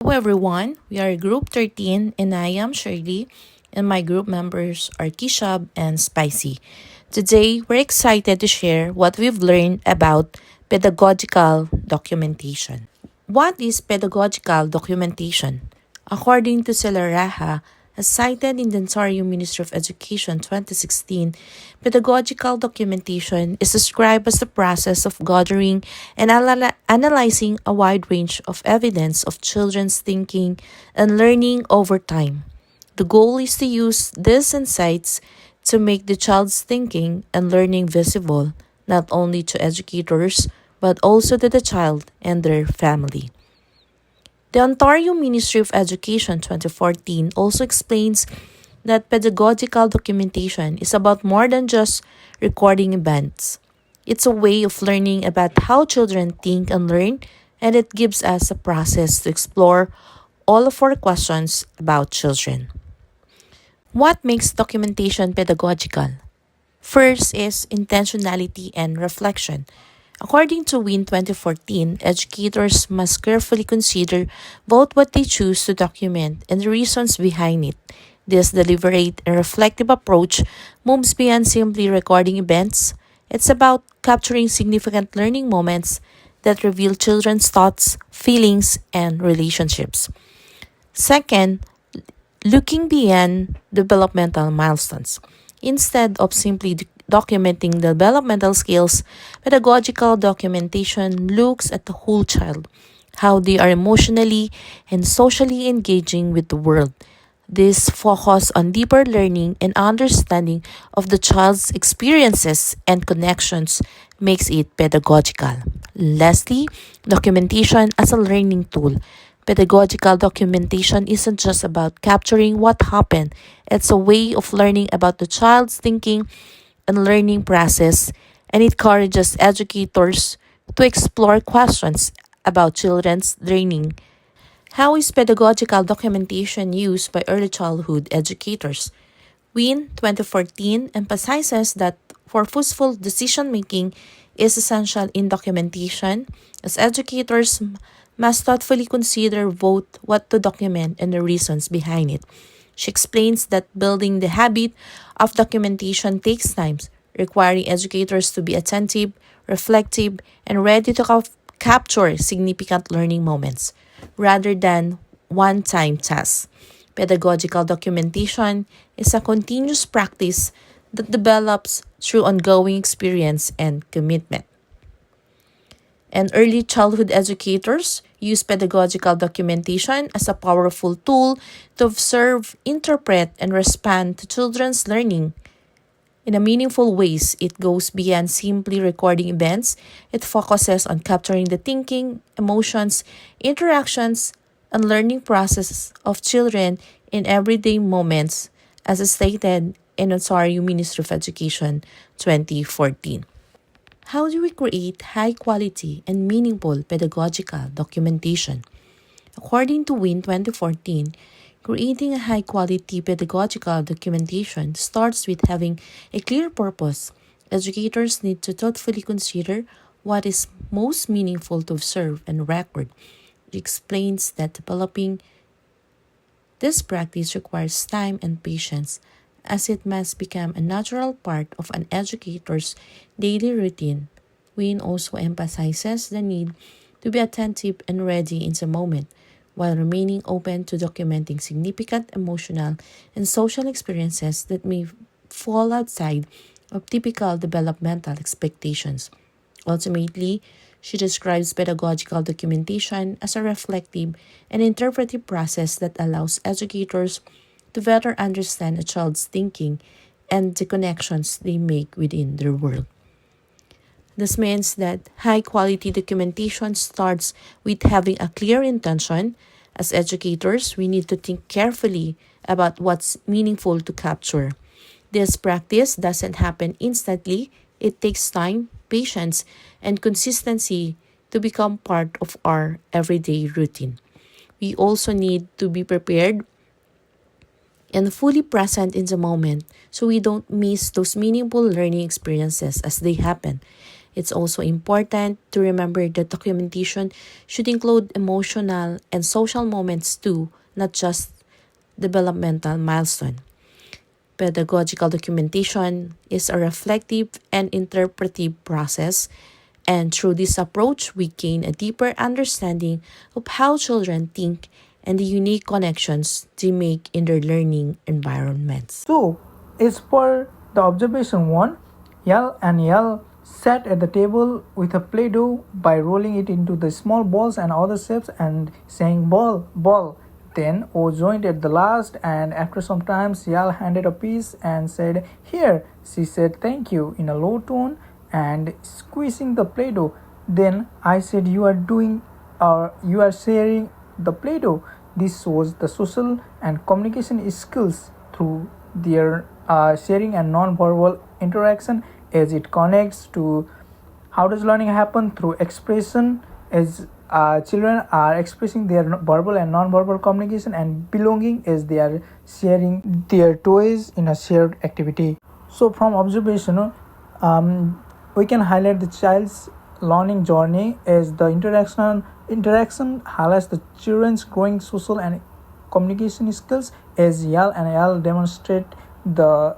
Hello everyone, we are Group 13 and I am Shirley and my group members are Kishab and Spicy. Today, we're excited to share what we've learned about pedagogical documentation. What is pedagogical documentation? According to Celeraha, as cited in the Ontario Ministry of Education 2016, pedagogical documentation is described as the process of gathering and analyzing a wide range of evidence of children's thinking and learning over time. The goal is to use these insights to make the child's thinking and learning visible not only to educators but also to the child and their family. The Ontario Ministry of Education 2014 also explains that pedagogical documentation is about more than just recording events. It's a way of learning about how children think and learn, and it gives us a process to explore all of our questions about children. What makes documentation pedagogical? First is intentionality and reflection. According to WIN 2014, educators must carefully consider both what they choose to document and the reasons behind it. This deliberate and reflective approach moves beyond simply recording events. It's about capturing significant learning moments that reveal children's thoughts, feelings, and relationships. Second, looking beyond developmental milestones. Instead of simply documenting developmental skills, pedagogical documentation looks at the whole child, how they are emotionally and socially engaging with the world. This focus on deeper learning and understanding of the child's experiences and connections makes it pedagogical. Lastly, documentation as a learning tool. Pedagogical documentation isn't just about capturing what happened, it's a way of learning about the child's thinking and learning process, and it encourages educators to explore questions about children's learning. How is pedagogical documentation used by early childhood educators? WIN 2014 emphasizes that purposeful decision making is essential in documentation, as educators must thoughtfully consider both what to document and the reasons behind it. She explains that building the habit of documentation takes time, requiring educators to be attentive, reflective, and ready to capture significant learning moments rather than one time tasks. Pedagogical documentation is a continuous practice that develops through ongoing experience and commitment. And early childhood educators use pedagogical documentation as a powerful tool to observe, interpret, and respond to children's learning. In a meaningful ways, it goes beyond simply recording events. It focuses on capturing the thinking, emotions, interactions, and learning process of children in everyday moments, as stated in Ontario Ministry of Education 2014. How do we create high quality and meaningful pedagogical documentation? According to WIN 2014, creating a high quality pedagogical documentation starts with having a clear purpose. Educators need to thoughtfully consider what is most meaningful to observe and record. It explains that developing this practice requires time and patience, as it must become a natural part of an educator's daily routine. Wynne also emphasizes the need to be attentive and ready in the moment, while remaining open to documenting significant emotional and social experiences that may fall outside of typical developmental expectations. Ultimately, she describes pedagogical documentation as a reflective and interpretive process that allows educators to better understand a child's thinking and the connections they make within their world. This means that high quality documentation starts with having a clear intention. As educators, we need to think carefully about what's meaningful to capture. This practice doesn't happen instantly, it takes time, patience, and consistency to become part of our everyday routine. We also need to be prepared and fully present in the moment so we don't miss those meaningful learning experiences as they happen. It's also important to remember that documentation should include emotional and social moments too, not just developmental milestone. Pedagogical documentation is a reflective and interpretive process, and through this approach, we gain a deeper understanding of how children think and the unique connections they make in their learning environments. So, as per the observation one, Yal and Yal sat at the table with a play doh by rolling it into the small balls and other shapes and saying ball, ball. Then O joined at the last, and after some time, Yal handed a piece and said, "Here." She said thank you in a low tone and squeezing the play doh. Then I said, you are sharing the play doh. This shows the social and communication skills through their sharing and non-verbal interaction as it connects to how does learning happen through expression as children are expressing their verbal and non-verbal communication, and belonging as they are sharing their toys in a shared activity. So from observation, we can highlight the child's learning journey as the interaction highlights the children's growing social and communication skills as Yal and Yal demonstrate the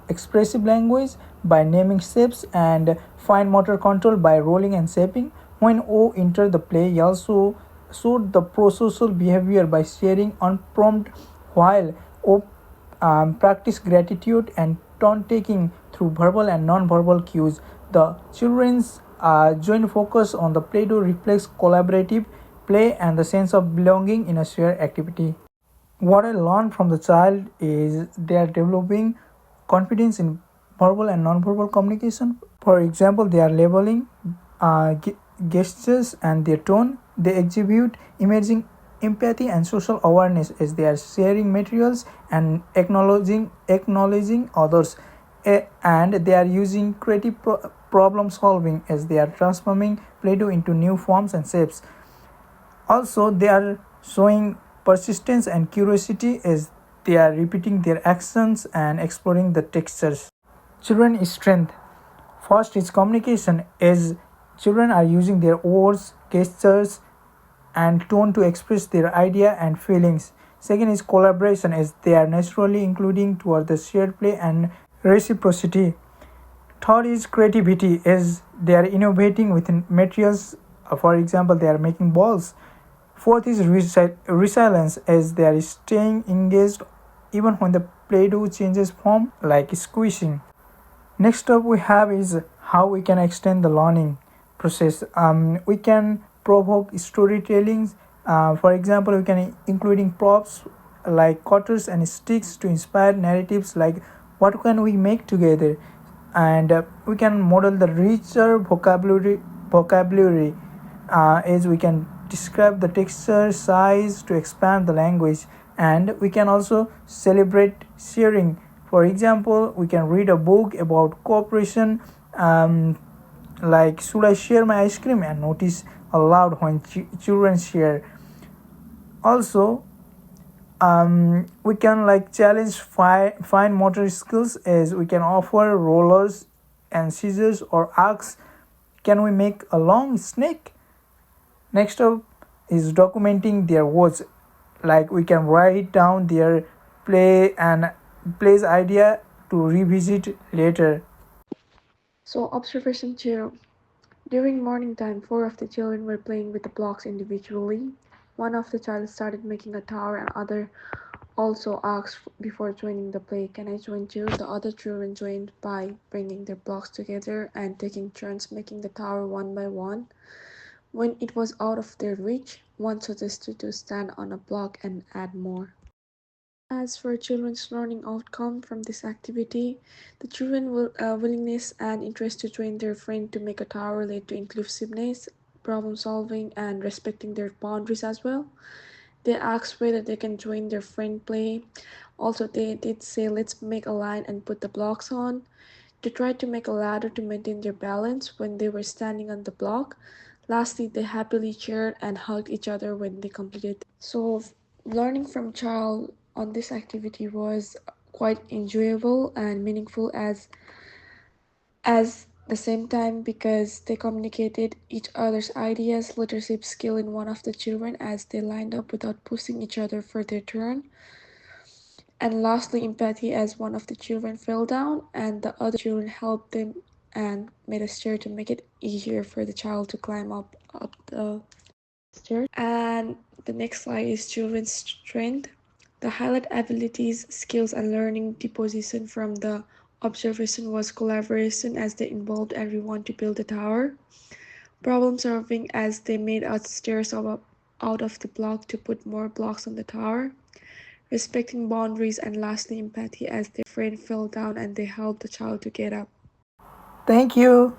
expressive language by naming shapes and fine motor control by rolling and shaping. When O entered the play, Yal showed the pro-social behavior by sharing unprompted, while O practiced gratitude and turn taking through verbal and non-verbal cues. The children's joint focus on the Play-Doh reflects collaborative play and the sense of belonging in a shared activity. What I learned from the child is they are developing confidence in verbal and non-verbal communication. For example, they are labeling gestures and their tone. They exhibit emerging empathy and social awareness as they are sharing materials and acknowledging others. And they are using creative problem solving as they are transforming Play-Doh into new forms and shapes. Also, they are showing persistence and curiosity as they are repeating their actions and exploring the textures. Children is strength. First is communication as children are using their words, gestures, and tone to express their idea and feelings. Second is collaboration as they are naturally including toward the shared play and reciprocity. Third is creativity as they are innovating within materials. For example, they are making balls. Fourth is resilience as they are staying engaged even when the play-doh changes form like squishing. Next up we have is how we can extend the learning process. We can provoke storytelling. For example, we can including props like cutters and sticks to inspire narratives like what can we make together, and we can model the richer vocabulary as we can describe the texture size to expand the language, and we can also celebrate sharing. For example, we can read a book about cooperation, like should I share my ice cream, and notice aloud when children share. Also, we can like challenge fine motor skills as we can offer rollers and scissors or ask can we make a long snake. Next up is documenting their words, like we can write down their plays idea to revisit later. So, observation 2. During morning time, four of the children were playing with the blocks individually. One of the child started making a tower, and other also asked before joining the play, "Can I join too?" The other children joined by bringing their blocks together and taking turns making the tower one by one. When it was out of their reach, one suggested to stand on a block and add more. As for children's learning outcome from this activity, the children will willingness and interest to join their friend to make a tower led to inclusiveness, problem solving, and respecting their boundaries as well. They asked whether they can join their friend play. Also, they did say let's make a line and put the blocks on. They tried to make a ladder to maintain their balance when they were standing on the block. Lastly, they happily cheered and hugged each other when they completed. So, learning from child on this activity was quite enjoyable and meaningful as the same time because they communicated each other's ideas, leadership skill in one of the children as they lined up without pushing each other for their turn, and lastly empathy as one of the children fell down and the other children helped them and made a stair to make it easier for the child to climb up the stairs. And the next slide is children's strength. The highlight abilities, skills, and learning deposition from the observation was collaboration as they involved everyone to build a tower, problem solving as they made stairs out of the block to put more blocks on the tower, respecting boundaries, and lastly empathy as their friend fell down and they helped the child to get up. Thank you.